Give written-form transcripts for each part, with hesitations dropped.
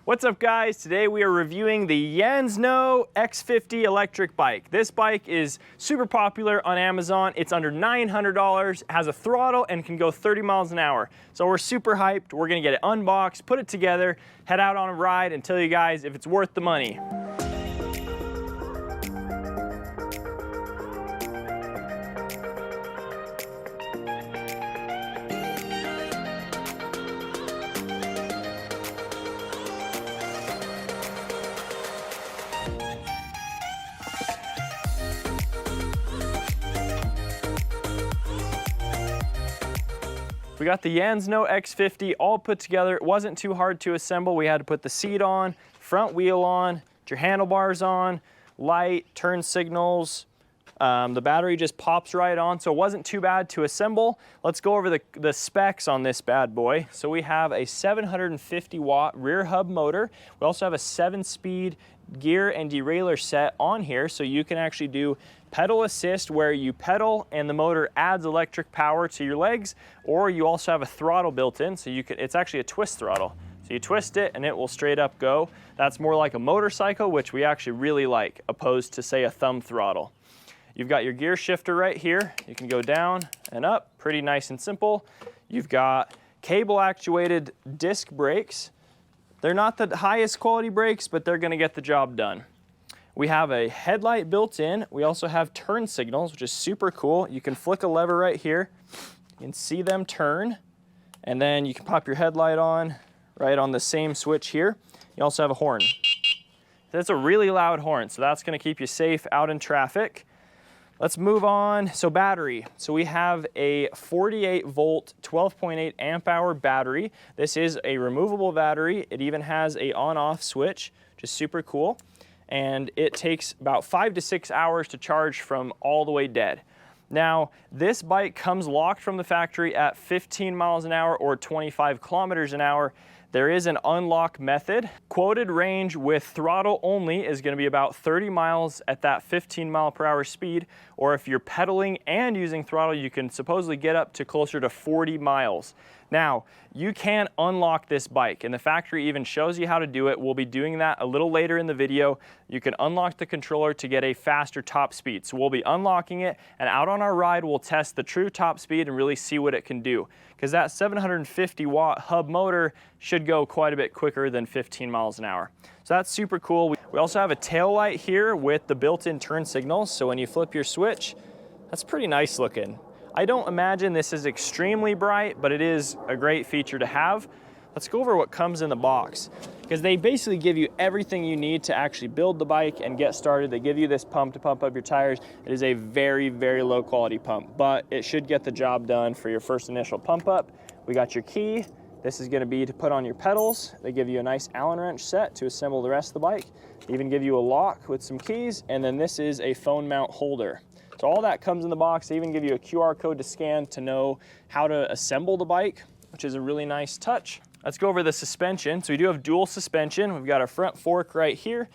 What's up guys? Today we are reviewing the JANSNO X50 electric bike. This bike is super popular on Amazon. It's under $900, has a throttle and can go 30 miles an hour. So we're super hyped. We're gonna get it unboxed, put it together, head out on a ride and tell you guys if it's worth the money. We got the JANSNO X50 all put together. It wasn't too hard to assemble. We had to put the seat on, front wheel on, your handlebars on, light, turn signals. The battery just pops right on, so it wasn't too bad to assemble. Let's go over the specs on this bad boy. So we have a 750 watt rear hub motor. We also have a 7-speed gear and derailleur set on here, so you can actually do pedal assist where you pedal and the motor adds electric power to your legs, or you also have a throttle built in, so it's actually a twist throttle. So you twist it and it will straight up go. That's more like a motorcycle, which we actually really like, opposed to say a thumb throttle. You've got your gear shifter right here. You can go down and up, pretty nice and simple. You've got cable actuated disc brakes. They're not the highest quality brakes, but they're gonna get the job done. We have a headlight built in. We also have turn signals, which is super cool. You can flick a lever right here. You can see them turn, and then you can pop your headlight on right on the same switch here. You also have a horn. That's a really loud horn, so that's gonna keep you safe out in traffic. Let's move on. So battery. So we have a 48 volt, 12.8 amp hour battery. This is a removable battery. It even has a on-off switch, which is super cool. And it takes about 5 to 6 hours to charge from all the way dead. Now, this bike comes locked from the factory at 15 miles an hour or 25 kilometers an hour. There is an unlock method. Quoted range with throttle only is gonna be about 30 miles at that 15 mile per hour speed, or if you're pedaling and using throttle, you can supposedly get up to closer to 40 miles. Now, you can unlock this bike, and the factory even shows you how to do it. We'll be doing that a little later in the video. You can unlock the controller to get a faster top speed. So we'll be unlocking it, and out on our ride, we'll test the true top speed and really see what it can do. Because that 750 watt hub motor should go quite a bit quicker than 15 miles an hour. So that's super cool. We also have a tail light here with the built-in turn signals. So when you flip your switch, that's pretty nice looking. I don't imagine this is extremely bright, but it is a great feature to have. Let's go over what comes in the box, because they basically give you everything you need to actually build the bike and get started. They give you this pump to pump up your tires. It is a very, very low quality pump, but it should get the job done for your first initial pump up. We got your key. This is gonna be to put on your pedals. They give you a nice Allen wrench set to assemble the rest of the bike. They even give you a lock with some keys, and then this is a phone mount holder. So all that comes in the box. They even give you a QR code to scan to know how to assemble the bike, which is a really nice touch. Let's go over the suspension. So we do have dual suspension. We've got our front fork right here,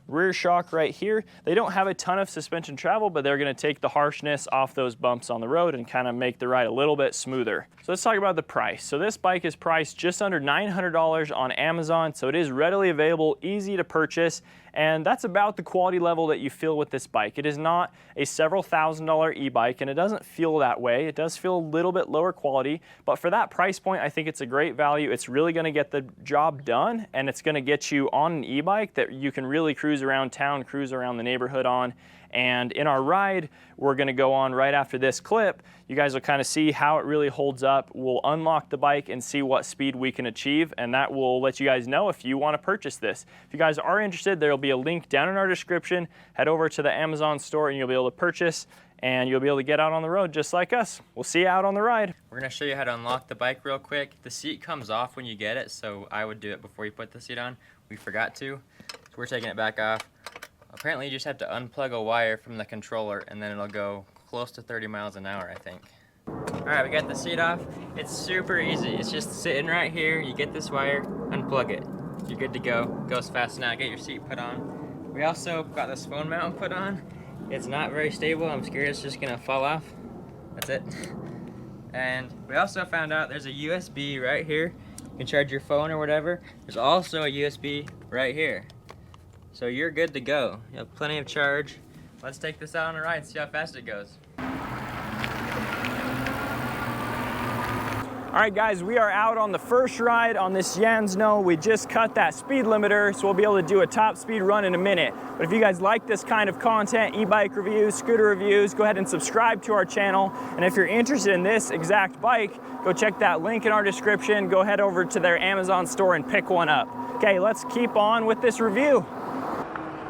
rear shock right here. They don't have a ton of suspension travel, but they're gonna take the harshness off those bumps on the road and kind of make the ride a little bit smoother. So let's talk about the price. So this bike is priced just under $900 on Amazon. So it is readily available, easy to purchase, and that's about the quality level that you feel with this bike. It is not a several $1,000 e-bike, and it doesn't feel that way. It does feel a little bit lower quality, but for that price point, I think it's a great value. It's really gonna get the job done, and it's gonna get you on an e-bike that you can really cruise around town, cruise around the neighborhood on. And in our ride, we're gonna go on right after this clip. You guys will kind of see how it really holds up. We'll unlock the bike and see what speed we can achieve, and that will let you guys know if you wanna purchase this. If you guys are interested, there'll be a link down in our description. Head over to the Amazon store and you'll be able to purchase, and you'll be able to get out on the road just like us. We'll see you out on the ride. We're gonna show you how to unlock the bike real quick. The seat comes off when you get it, so I would do it before you put the seat on. We forgot to, so we're taking it back off. Apparently you just have to unplug a wire from the controller and then it'll go close to 30 miles an hour, I think. All right, we got the seat off. It's super easy. It's just sitting right here. You get this wire, unplug it. You're good to go. Goes fast now. Get your seat put on. We also got this phone mount put on. It's not very stable. I'm scared it's just gonna fall off. That's it. And we also found out there's a USB right here. can charge your phone or whatever. There's also a USB right here. So you're good to go. You have plenty of charge. Let's take this out on a ride and see how fast it goes. All right, guys, we are out on the first ride on this JANSNO. We just cut that speed limiter, so we'll be able to do a top speed run in a minute. But if you guys like this kind of content, e-bike reviews, scooter reviews, go ahead and subscribe to our channel. And if you're interested in this exact bike, go check that link in our description. Go head over to their Amazon store and pick one up. Okay, let's keep on with this review.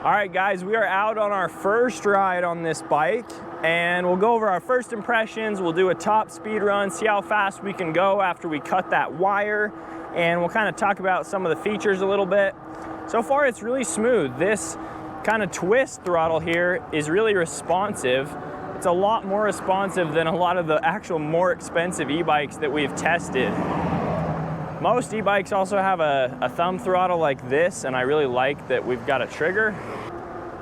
All right, guys, we are out on our first ride on this bike, and we'll go over our first impressions. We'll do a top speed run, see how fast we can go after we cut that wire, and we'll kind of talk about some of the features a little bit. So far, it's really smooth. This kind of twist throttle here is really responsive. It's a lot more responsive than a lot of the actual more expensive e-bikes that we've tested. Most e-bikes also have a thumb throttle like this, and I really like that we've got a trigger.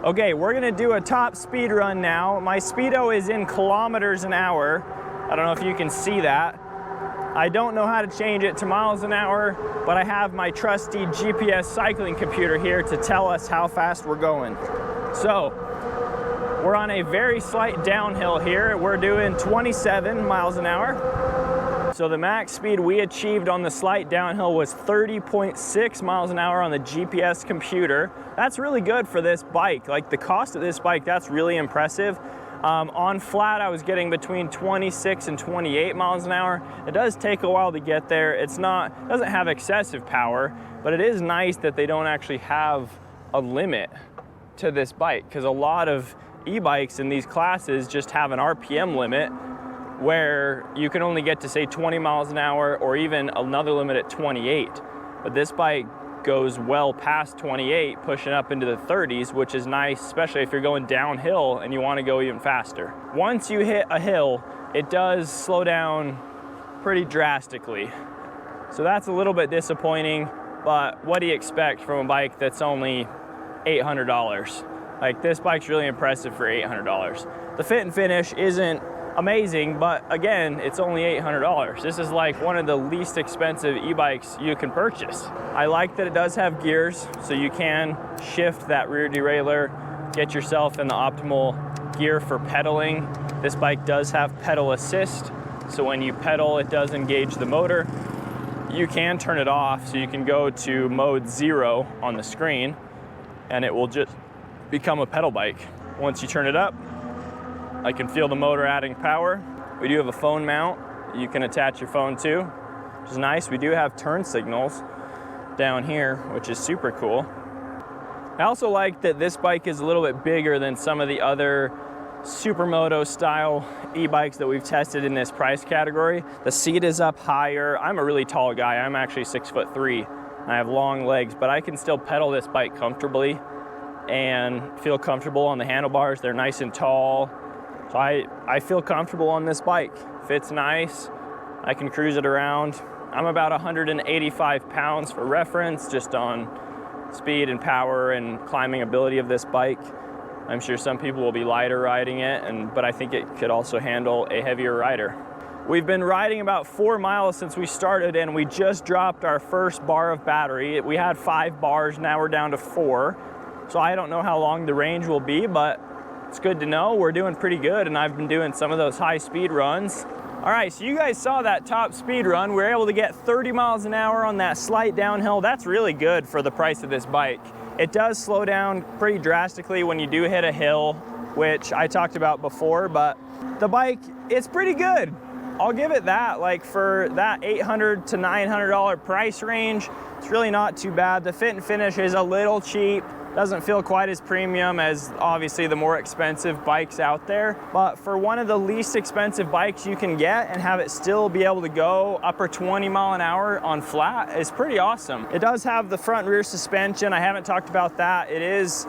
Okay, we're gonna do a top speed run now. My speedo is in kilometers an hour. I don't know if you can see that. I don't know how to change it to miles an hour, but I have my trusty GPS cycling computer here to tell us how fast we're going. So, we're on a very slight downhill here. We're doing 27 miles an hour. So the max speed we achieved on the slight downhill was 30.6 miles an hour on the GPS computer. That's really good for this bike. Like, the cost of this bike, that's really impressive. On flat, I was getting between 26 and 28 miles an hour. It does take a while to get there. It doesn't have excessive power, but it is nice that they don't actually have a limit to this bike, because a lot of e-bikes in these classes just have an RPM limit where you can only get to, say, 20 miles an hour, or even another limit at 28. But this bike goes well past 28, pushing up into the 30s, which is nice, especially if you're going downhill and you want to go even faster. Once you hit a hill, it does slow down pretty drastically. So that's a little bit disappointing, but what do you expect from a bike that's only $800? Like, this bike's really impressive for $800. The fit and finish isn't amazing, but again, it's only $800. This is like one of the least expensive e-bikes you can purchase. I like that it does have gears, so you can shift that rear derailleur, get yourself in the optimal gear for pedaling. This bike does have pedal assist, so when you pedal, it does engage the motor. You can turn it off, so you can go to mode 0 on the screen, and it will just become a pedal bike. Once you turn it up, I can feel the motor adding power. We do have a phone mount you can attach your phone to, which is nice. We do have turn signals down here, which is super cool. I also like that this bike is a little bit bigger than some of the other supermoto style e-bikes that we've tested in this price category. The seat is up higher. I'm a really tall guy. I'm actually 6'3", and I have long legs, but I can still pedal this bike comfortably and feel comfortable on the handlebars. They're nice and tall. So I feel comfortable on this bike. Fits nice. I can cruise it around. I'm about 185 pounds for reference, just on speed and power and climbing ability of this bike. I'm sure some people will be lighter riding it, but I think it could also handle a heavier rider. We've been riding about 4 miles since we started, and we just dropped our first bar of battery. We had 5 bars, now we're down to 4. So I don't know how long the range will be, but it's good to know. We're doing pretty good, and I've been doing some of those high speed runs. All right, so you guys saw that top speed run. We were able to get 30 miles an hour on that slight downhill. That's really good for the price of this bike. It does slow down pretty drastically when you do hit a hill, which I talked about before, but the bike, it's pretty good. I'll give it that. Like, for that $800 to $900 price range, it's really not too bad. The fit and finish is a little cheap. Doesn't feel quite as premium as obviously the more expensive bikes out there, but for one of the least expensive bikes you can get and have it still be able to go upper 20 mile an hour on flat is pretty awesome. It does have the front and rear suspension. I haven't talked about that. It is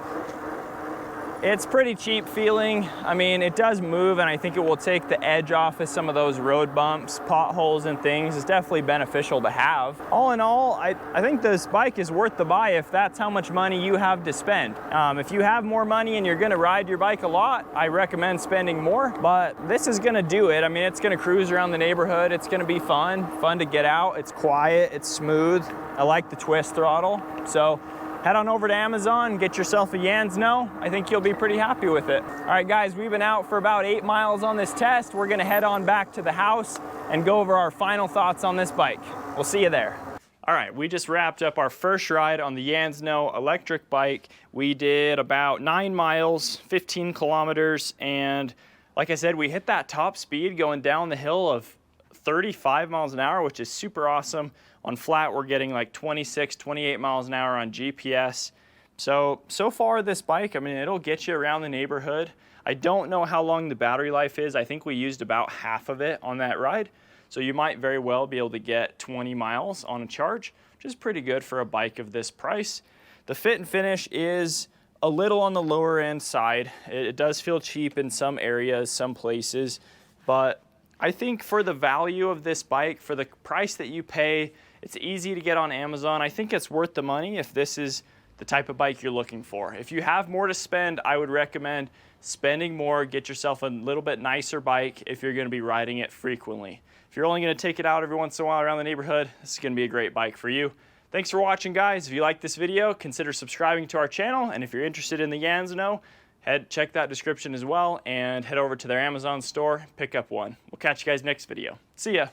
It's pretty cheap feeling. I mean, it does move, and I think it will take the edge off of some of those road bumps, potholes, and things. It's definitely beneficial to have. All in all, I think this bike is worth the buy if that's how much money you have to spend. If you have more money and you're gonna ride your bike a lot, I recommend spending more, but this is gonna do it. I mean, it's gonna cruise around the neighborhood. It's gonna be fun to get out. It's quiet, it's smooth. I like the twist throttle. So head on over to Amazon, get yourself a JANSNO. I think you'll be pretty happy with it. All right, guys, we've been out for about 8 miles on this test. We're gonna head on back to the house and go over our final thoughts on this bike. We'll see you there. All right, we just wrapped up our first ride on the JANSNO electric bike. We did about 9 miles, 15 kilometers, and like I said, we hit that top speed going down the hill of 35 miles an hour, which is super awesome. On flat, we're getting like 26, 28 miles an hour on GPS. So far this bike, I mean, it'll get you around the neighborhood. I don't know how long the battery life is. I think we used about half of it on that ride. So you might very well be able to get 20 miles on a charge, which is pretty good for a bike of this price. The fit and finish is a little on the lower end side. It does feel cheap in some areas, some places, but I think for the value of this bike, for the price that you pay, it's easy to get on Amazon. I think it's worth the money if this is the type of bike you're looking for. If you have more to spend, I would recommend spending more, get yourself a little bit nicer bike if you're gonna be riding it frequently. If you're only gonna take it out every once in a while around the neighborhood, this is gonna be a great bike for you. Thanks for watching, guys. If you like this video, consider subscribing to our channel, and if you're interested in the JANSNO, check that description as well, and head over to their Amazon store, pick up one. We'll catch you guys next video. See ya.